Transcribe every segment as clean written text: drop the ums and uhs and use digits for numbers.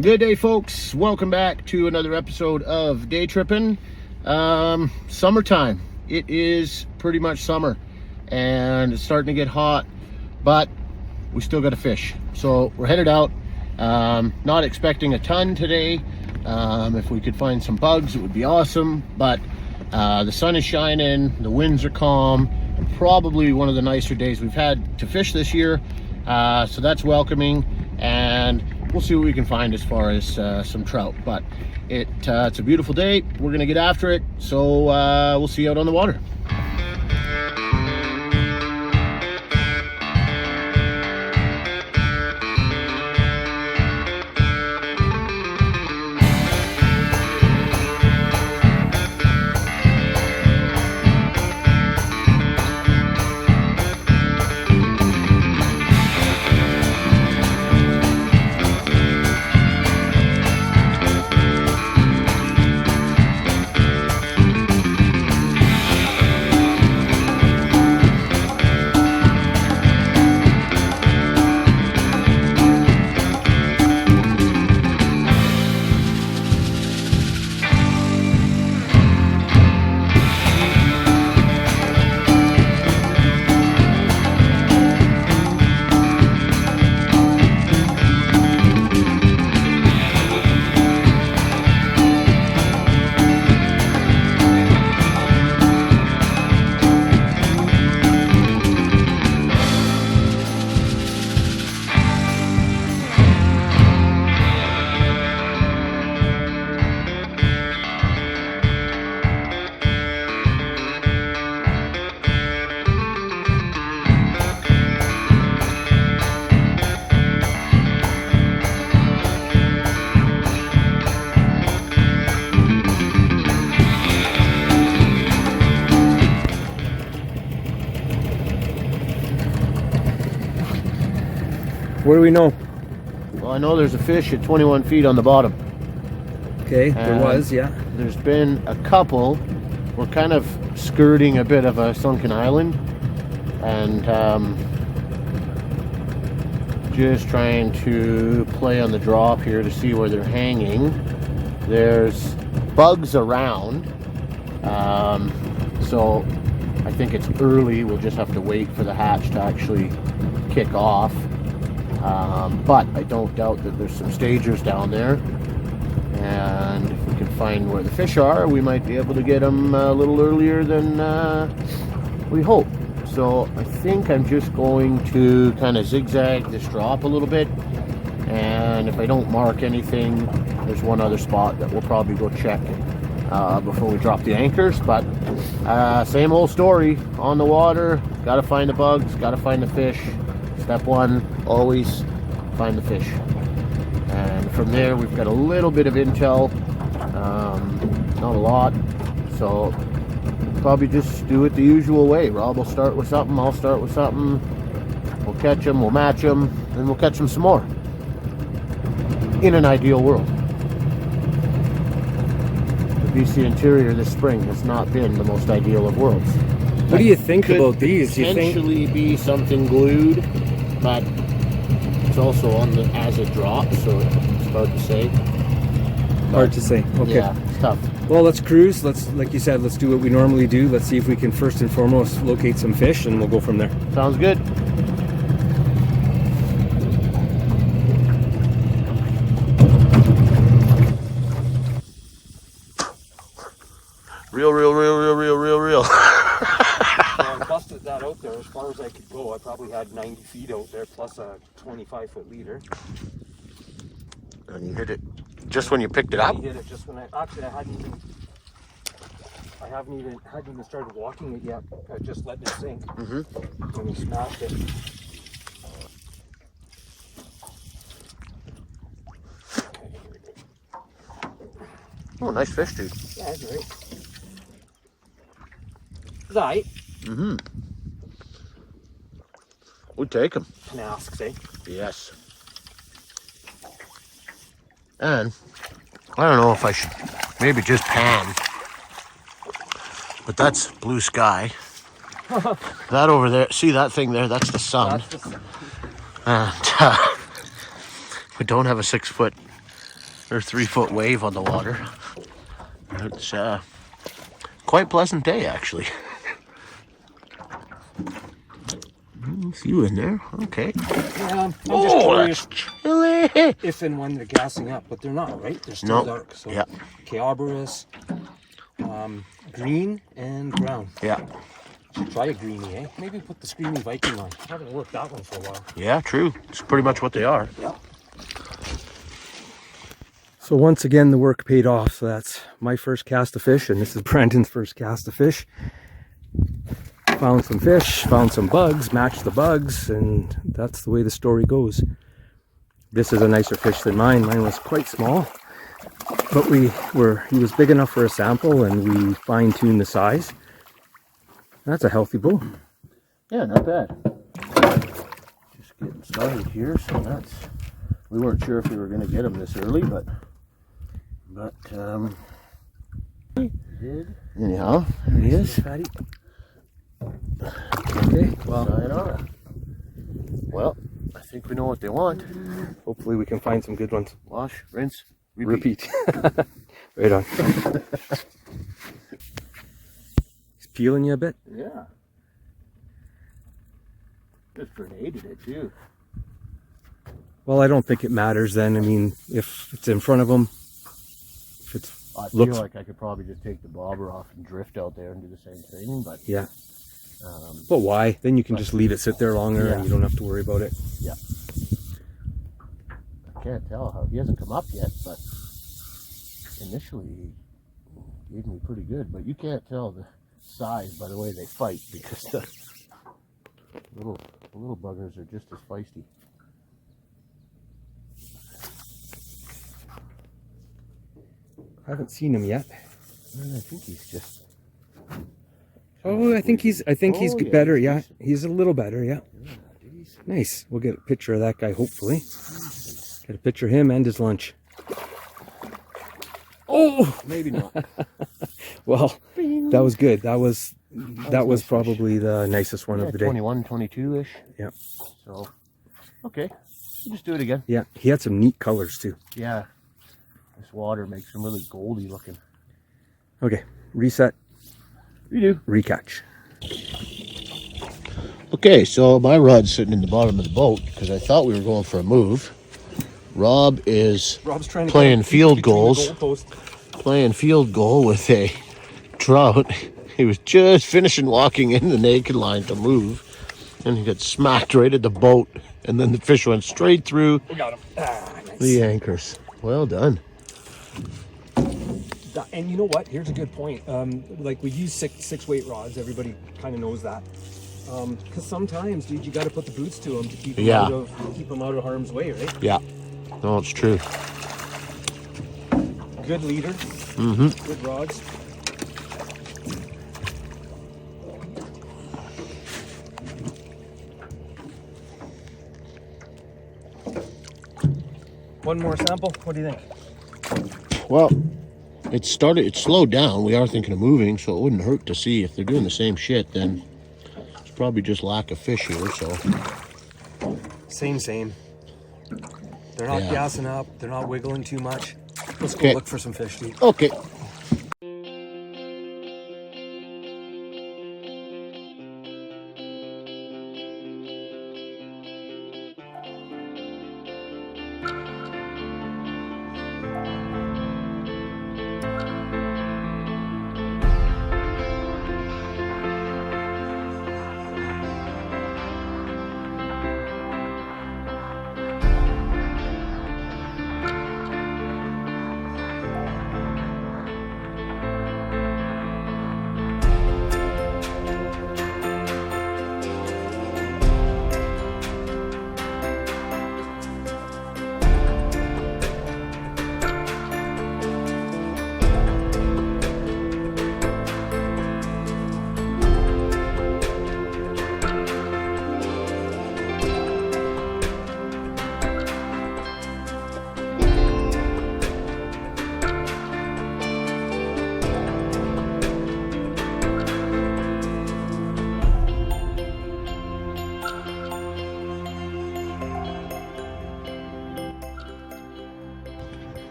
Good day, folks. Welcome back to another episode of Day Trippin'. Summertime. It is pretty much summer and it's starting to get hot, but we still got to fish. So we're headed out. Not expecting a ton today. If we could find some bugs, it would be awesome, but the sun is shining, the winds are calm, and probably one of the nicer days we've had to fish this year. So that's welcoming, and we'll see what we can find as far as some trout. But it's a beautiful day. We're gonna get after it, so we'll see you out on the water. What do we know? Well, I know there's a fish at 21 feet on the bottom. Okay, there was, yeah. There's been a couple. We're kind of skirting a bit of a sunken island, and just trying to play on the drop here to see where they're hanging. There's bugs around, so I think it's early. We'll just have to wait for the hatch to actually kick off. But I don't doubt that there's some stagers down there, and if we can find where the fish are, we might be able to get them a little earlier than we hope. So I think I'm just going to kind of zigzag this drop a little bit, and if I don't mark anything, there's one other spot that we'll probably go check before we drop the anchors. But same old story, on the water, gotta find the bugs, gotta find the fish. Step one, always find the fish. And from there, we've got a little bit of intel, not a lot, so probably just do it the usual way. Rob will start with something, I'll start with something, we'll catch them, we'll match them, and we'll catch them some more. In an ideal world. The BC interior this spring has not been the most ideal of worlds. What do you think about these? Could potentially be something glued, but it's also on the as it drops, so it's hard to say. Hard to say. Okay. Yeah, it's tough. Well, let's cruise. Let's, like you said, let's do what we normally do. Let's see if we can first and foremost locate some fish, and we'll go from there. Sounds good. Real. I busted that out there as far as I could go. I probably had 90 feet out there plus a 25-foot leader. And you hit it just when you picked it up? I hit it just when I hadn't even started walking it yet. I just let it sink. When we smashed it. Okay, here we go. Oh, nice fish, dude. Yeah, that's right. Right. We'll take them. Penasks, eh? Yes. And I don't know if I should maybe just pan, but that's blue sky. That over there, see that thing there? That's the sun. That's the sun. And we don't have a 6-foot There's 3-foot wave on the water. It's quite pleasant day, actually. It's you in there, okay. Yeah, I'm just curious chilly. if and when they're gassing up, but they're not, right? They're still dark. So yeah. Chaoborus, green and brown. Yeah. Should try a greenie, eh? Maybe put the Screaming Viking on. I haven't worked that one for a while. Yeah, true. It's pretty much what they are. Yeah. So once again, the work paid off. So that's my first cast of fish, and this is Brandon's first cast of fish. Found some fish, found some bugs, matched the bugs, and that's the way the story goes. This is a nicer fish than mine. Mine was quite small, but he was big enough for a sample, and we fine-tuned the size. That's a healthy bull. Yeah, not bad. Just getting started here, so we weren't sure if we were going to get him this early, but anyhow, there he is. Fatty. Okay, Sayonara. Well, I think we know what they want. hopefully we can find some good ones. Wash, rinse, Repeat. Right on. He's peeling you a bit. Yeah. Just grenaded it too. Well, I don't think it matters then. I mean, if it's in front of him, if it's I feel like I could probably just take the bobber off and drift out there and do the same thing, but yeah. But why? Then you can just leave it sit there longer, Yeah. and you don't have to worry about it. yeah. I can't tell how he hasn't come up yet, but initially he gave me pretty good. But you can't tell the size by the way they fight, because the little buggers are just as feisty. I haven't seen him yet. I think he's just. Oh, I think he's yeah, better. he's Yeah, decent. he's a little better. Yeah, Yeah, decent. nice. We'll get a picture of that guy. Hopefully, get a picture of him and his lunch. Oh, Maybe not. well, that was good. That was nice probably the nicest one Yeah, of the day. 21, 22-ish. Yeah. So, okay. We'll just do it again. Yeah, he had some neat colors too. Yeah. This water makes them really goldy looking. Okay, reset, You do. recatch. Okay, so my rod's sitting in the bottom of the boat because I thought we were going for a move. Rob is Rob's trying to playing get field between the goals. goalpost. Playing field goal with a trout. He was just finishing walking in the naked line to move, and he got smacked right at the boat, and then the fish went straight through We got him. Ah, nice. the anchors. Well done. And you know what? Here's a good point. Like we use six weight rods. Everybody kind of knows that. Because sometimes, dude, you got to put the boots to them to keep them Yeah. out of harm's way, right? Yeah. No, it's true. Good leader. Mm-hmm. Good rods. One more sample. What do you think? Well, it slowed down. We are thinking of moving, so it wouldn't hurt to see if they're doing the same shit. Then it's probably just lack of fish here. So Same. They're not Yeah. gassing up. They're not wiggling too much. Let's go Okay. look for some fish to eat. okay.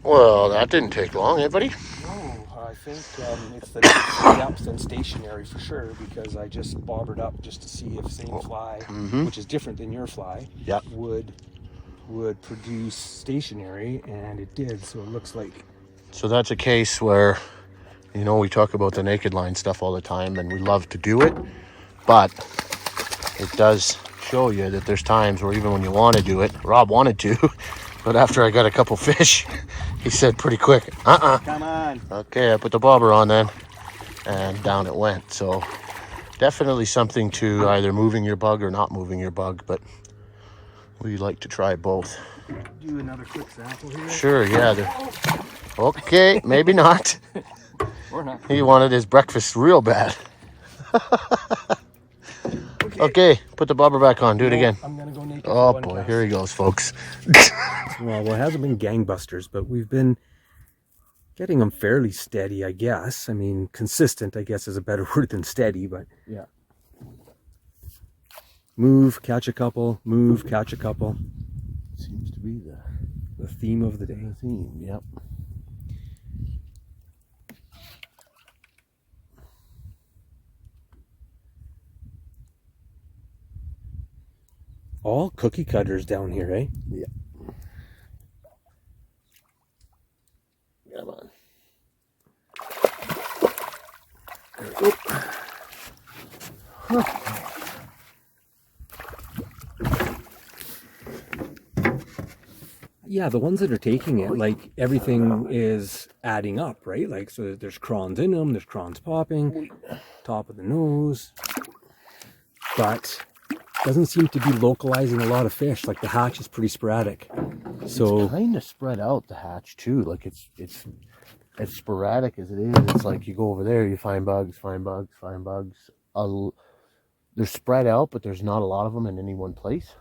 Well, that didn't take long, eh, buddy? No, I think it's the depth and stationary for sure, because I just bobbered up just to see if same fly, which is different than your fly, Yep. would produce stationary, and it did. So it looks like. So that's a case where, you know, we talk about the naked line stuff all the time, and we love to do it, but it does show you that there's times where even when you want to do it, Rob wanted to, but after I got a couple fish, he said pretty quick, Come on. Okay, I put the bobber on then, and down it went. So definitely something to either moving your bug or not moving your bug, but we like to try both. Do another quick sample here. Sure, yeah. Okay, maybe not. Or not. He wanted his breakfast real bad. Okay, put the bobber back on. Do it again. I'm gonna go naked. Oh boy, here he goes, folks. Well, it hasn't been gangbusters, but we've been getting them fairly steady, I guess. I mean, consistent, I guess, is a better word than steady, but Yeah. move, catch a couple, move, catch a couple. Seems to be The theme of the day. the theme, yep. All cookie cutters down here, eh? Yeah. Come on. Yeah, the ones that are taking it, like everything is adding up, right? Like, so there's crons in them, there's crons popping, top of the nose, but doesn't seem to be localizing a lot of fish. Like the hatch is pretty sporadic. So Kind of spread out, the hatch too. Like it's as sporadic as it is. It's like you go over there, you find bugs, find bugs, find bugs. They're spread out, but there's not a lot of them in any one place.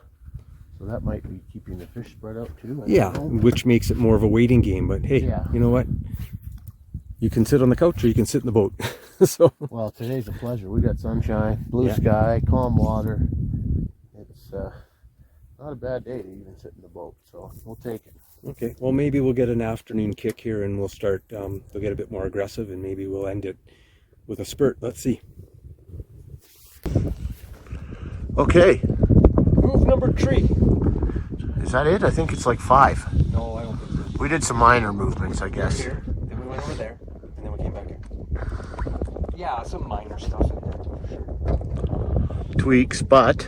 So that might be keeping the fish spread out too. yeah, which makes it more of a waiting game. But hey, Yeah. you know what? You can sit on the couch or you can sit in the boat. So Well, today's a pleasure. We got sunshine, blue Yeah. sky, calm water. It's not a bad day to even sit in the boat, so we'll take it. okay, well maybe we'll get an afternoon kick here and we'll start. We'll get a bit more aggressive and maybe we'll end it with a spurt. Let's see. Okay, Move number 3. is that it? I think it's like 5. No, I don't think so. We did some minor movements, I guess. Here, then we went over there, and then we came back here. Yeah, some minor stuff in there for sure. Tweaks, but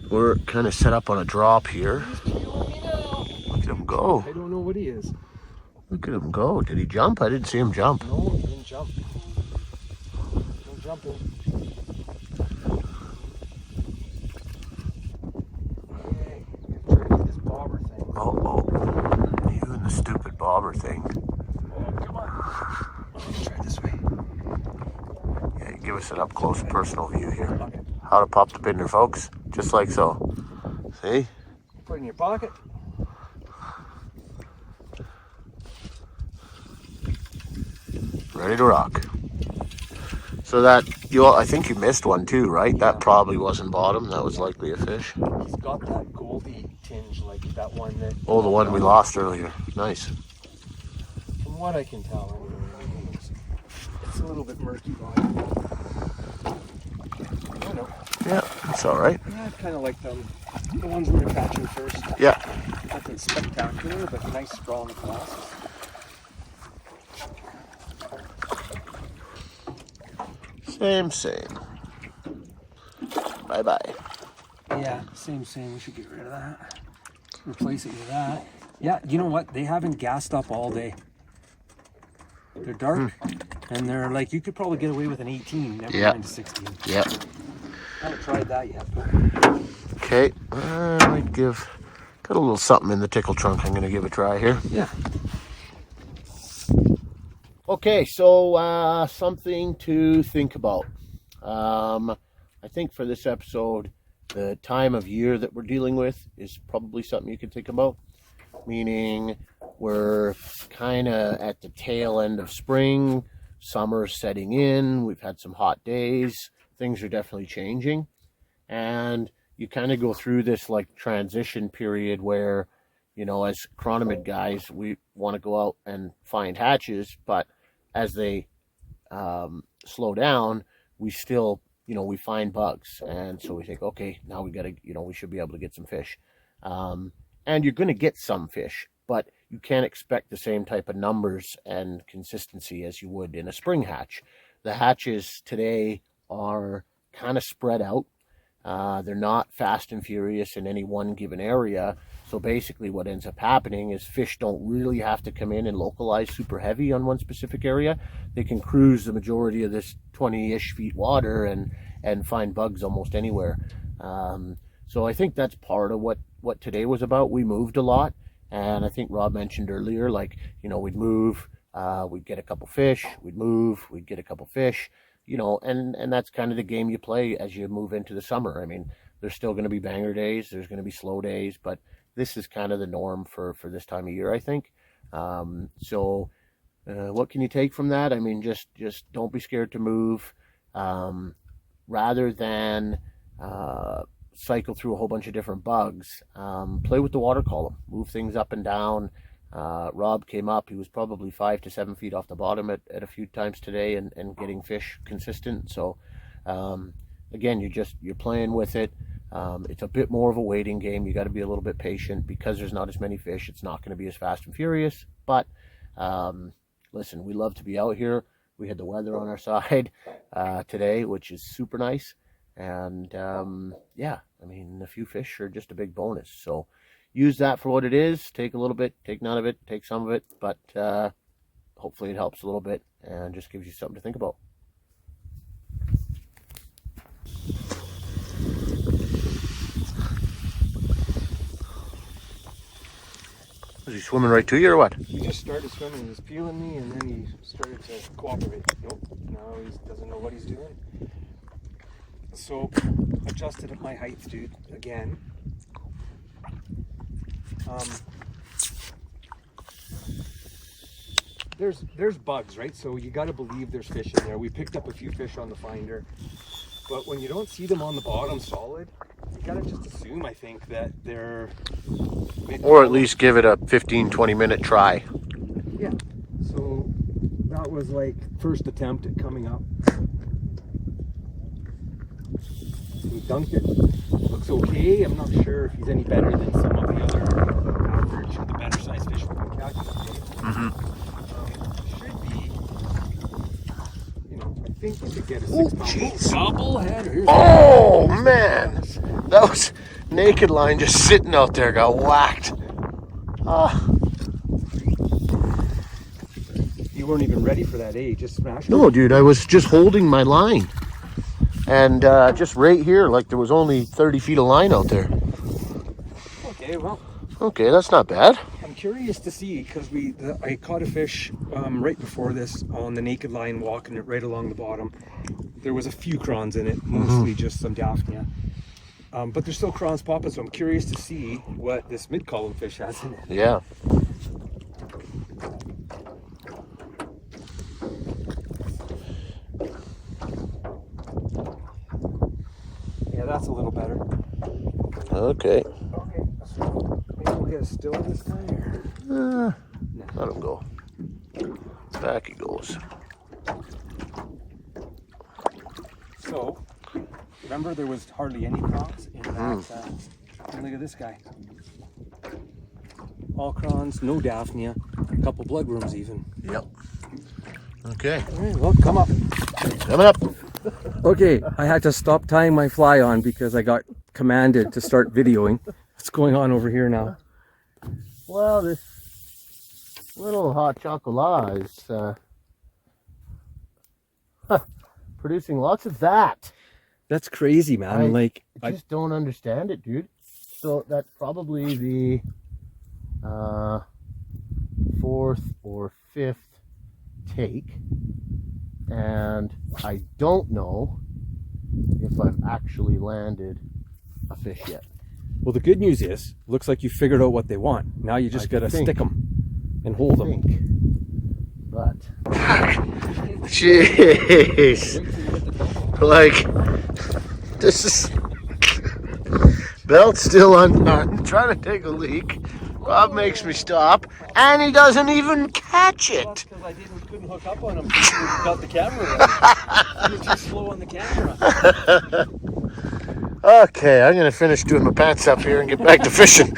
we're kind of set up on a drop here. Look at him go. I don't know what he is. Look at him go. Did he jump? I didn't see him jump. No, he didn't jump. No jumping. Okay, try this bobber thing. Oh. You and the stupid bobber thing. Oh, come on. Let's try this way. Yeah, give us an up close personal view here. Okay. How to pop the binder, folks. Just like so. See? Put it in your pocket. Ready to rock. So that I think you missed one too, right? That probably wasn't bottom. That was likely a fish. He's got that goldy tinge, like that one that. Oh, the one we lost earlier. Nice. From what I can tell, anyway, it's a little bit murky bottom. I know. Yeah, it's all right. Yeah, I kind of like them. The ones we were catching first. Yeah. Nothing spectacular, but nice, strong classes. Same. Bye-bye. Yeah, same. We should get rid of that. Replace it with that. Yeah, you know what? They haven't gassed up all day. They're dark, and they're like, you could probably get away with an 18, never mind a 16. Yep. I haven't tried that yet. Okay. I might got a little something in the tickle trunk I'm going to give a try here. Yeah. Okay, so something to think about. I think for this episode, the time of year that we're dealing with is probably something you can think about. Meaning we're kind of at the tail end of spring, summer's setting in, we've had some hot days, things are definitely changing. And you kind of go through this like transition period where you know, as Chironomid guys, we want to go out and find hatches, but as they slow down, we still, you know, we find bugs. And so we think, okay, now we got to, you know, we should be able to get some fish. And you're going to get some fish, but you can't expect the same type of numbers and consistency as you would in a spring hatch. The hatches today are kind of spread out. They're not fast and furious in any one given area. So basically what ends up happening is fish don't really have to come in and localize super heavy on one specific area. They can cruise the majority of this 20-ish feet water and find bugs almost anywhere. So I think that's part of what today was about. We moved a lot. And I think Rob mentioned earlier, like, you know, we'd move, we'd get a couple fish, we'd move, we'd get a couple fish, you know, and that's kind of the game you play as you move into the summer. I mean, there's still going to be banger days, there's going to be slow days, but this is kind of the norm for this time of year, I think. So what can you take from that? I mean, just don't be scared to move, rather than cycle through a whole bunch of different bugs. Play with the water column, move things up and down. Rob came up, he was probably 5 to 7 feet off the bottom at a few times today and getting fish consistent. So again, you're playing with it. It's a bit more of a waiting game. You got to be a little bit patient because there's not as many fish. It's not going to be as fast and furious, but listen, we love to be out here. We had the weather on our side today, which is super nice. And yeah, I mean, a few fish are just a big bonus. So use that for what it is. Take a little bit, take none of it, take some of it, but hopefully it helps a little bit and just gives you something to think about. Was he swimming right to you or what? He just started swimming. He was peeling me, and then he started to cooperate. Nope, now he doesn't know what he's doing. So, adjusted at my height, dude, again. There's bugs, right? So you got to believe there's fish in there. We picked up a few fish on the finder, but when you don't see them on the bottom solid, you got to just assume, I think, that they're... Or at least give it a 15-20 minute try. Yeah, so that was like first attempt at coming up. He dunked it. Looks okay. I'm not sure if he's any better than some of the other average, the better sized fish we can catch today. Should be, you know, I think we could get a 6-pound double header. Oh man, that was naked line just sitting out there, got whacked. You weren't even ready for that, eh? You just smashed it? No, dude, I was just holding my line. And just right here, like there was only 30 feet of line out there. Okay, well. Okay, that's not bad. I'm curious to see, because I caught a fish right before this on the naked line, walking it right along the bottom. There was a few crons in it, mostly just some Daphnia. But there's still crons popping, so I'm curious to see what this mid-column fish has in it. Yeah. Yeah, that's a little better. Okay. Okay, so maybe we'll get a still this time here. No. Let him go. Back he goes. So, remember there was hardly any crons in that. And look at this guy. All crons, no Daphnia, a couple bloodworms even. Yep. Okay. All right, well, come up. Coming up. Okay, I had to stop tying my fly on because I got commanded to start videoing. What's going on over here now? Well, this little hot chocolate is producing lots of that. That's crazy, man. I just don't understand it, dude. So that's probably the 4th or 5th take. And I don't know if I've actually landed a fish yet. Well, the good news is, looks like you figured out what they want. Now you just got to stick them and hold them. But, jeez, like, this is, belt's still undone, trying to take a leak, Bob makes me stop, and he doesn't even catch it. Because I couldn't hook up on him. Got the camera right. He was too slow on the camera. Okay, I'm gonna finish doing my pants up here and get back to fishing.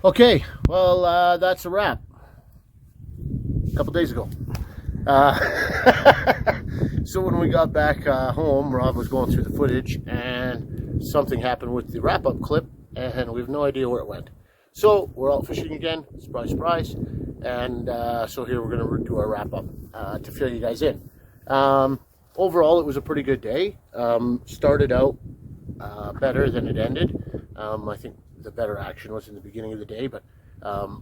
Okay, well, that's a wrap. A couple days ago. So when we got back home, Rob was going through the footage and something happened with the wrap-up clip and we have no idea where it went. So we're out fishing again, surprise, surprise. And so here we're going to do our wrap-up to fill you guys in. Overall, it was a pretty good day. Started out better than it ended. I think the better action was in the beginning of the day, but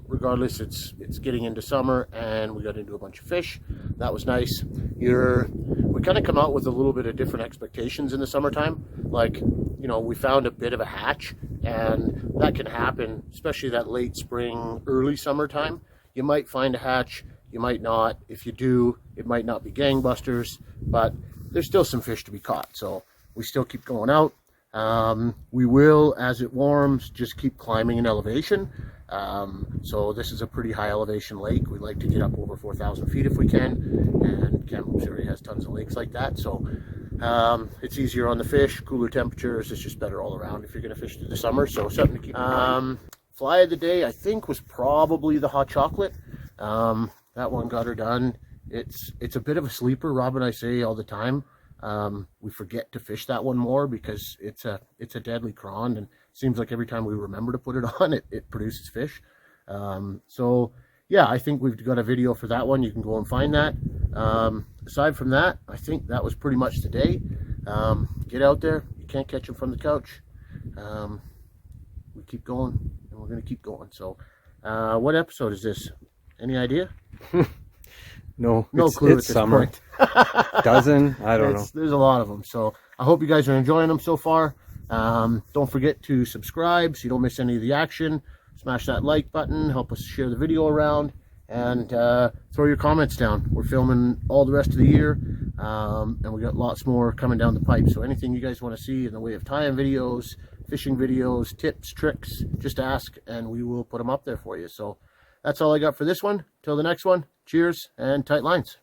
regardless, it's getting into summer and we got into a bunch of fish. That was nice. We kind of come out with a little bit of different expectations in the summertime. Like, you know, we found a bit of a hatch, and that can happen, especially that late spring, early summertime. You might find a hatch, you might not. If you do, it might not be gangbusters, but there's still some fish to be caught, so we still keep going out. We will, as it warms, just keep climbing in elevation. So this is a pretty high elevation lake. We like to get up over 4,000 feet if we can, and Kamloops area has tons of lakes like that. So it's easier on the fish, cooler temperatures. It's just better all around if you're going to fish through the summer. So something to keep in mind. Fly of the day, I think, was probably the hot chocolate. That one got her done. It's a bit of a sleeper. Rob and I say all the time. We forget to fish that one more because it's a deadly crawn, and it seems like every time we remember to put it on, it produces fish. So yeah, I think we've got a video for that one. You can go and find that. Aside from that, I think that was pretty much the day. Get out there. You can't catch them from the couch. We keep going, and we're going to keep going. So what episode is this? Any idea? No clue at it's this summer. point. Dozen? I don't know. There's a lot of them. So I hope you guys are enjoying them so far. Don't forget to subscribe so you don't miss any of the action. Smash that like button. Help us share the video around. And throw your comments down. We're filming all the rest of the year. And we got lots more coming down the pipe. So anything you guys want to see in the way of tie-in videos, fishing videos, tips, tricks, just ask and we will put them up there for you. So that's all I got for this one. Till the next one, cheers and tight lines.